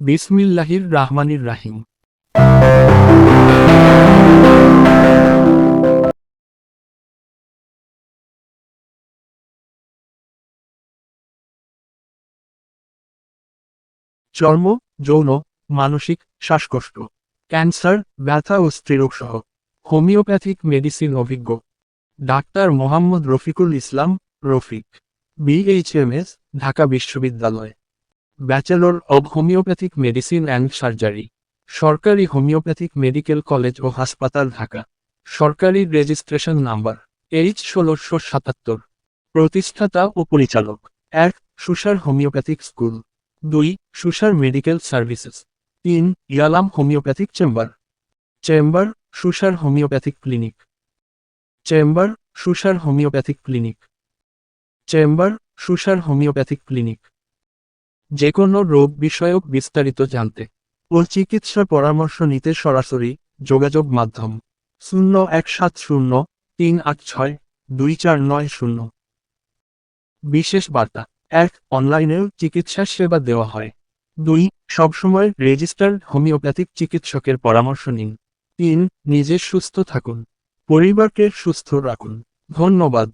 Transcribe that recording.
বিসমিল্লাহির রাহমানির রাহিম। চর্ম, যৌন, মানসিক, শ্বাসকষ্ট, ক্যান্সার, ব্যথা ও স্ত্রীরোগ সহ হোমিওপ্যাথিক মেডিসিন অভিজ্ঞ ডাক্তার মোহাম্মদ রফিকুল ইসলাম, রফিক, বিএইচএমএস, ঢাকা বিশ্ববিদ্যালয়, bachelor of homeopathic medicine and surgery, সরকারি হোমিওপ্যাথিক মেডিকেল কলেজ ও হাসপাতাল ঢাকা, সরকারি রেজিস্ট্রেশন নাম্বার H1677, প্রতিষ্ঠাতা ও পরিচালক 1. Susar homeopathic school, 2. Susar medical services, 3. Yalam homeopathic chamber, chamber, Susar homeopathic clinic, chamber, Susar homeopathic clinic, chamber, Susar homeopathic clinic. যে কোনো রোগ বিষয়ক বিস্তারিত জানতে ও চিকিৎসা পরামর্শ নিতে সরাসরি যোগাযোগ মাধ্যম 017038624990। বিশেষ বার্তা 1. অনলাইনেও চিকিৎসা সেবা দেওয়া হয়। 2. সবসময় রেজিস্টার্ড হোমিওপ্যাথিক চিকিৎসকের পরামর্শ নিন। 3. নিজে সুস্থ থাকুন, পরিবারকে সুস্থ রাখুন। ধন্যবাদ।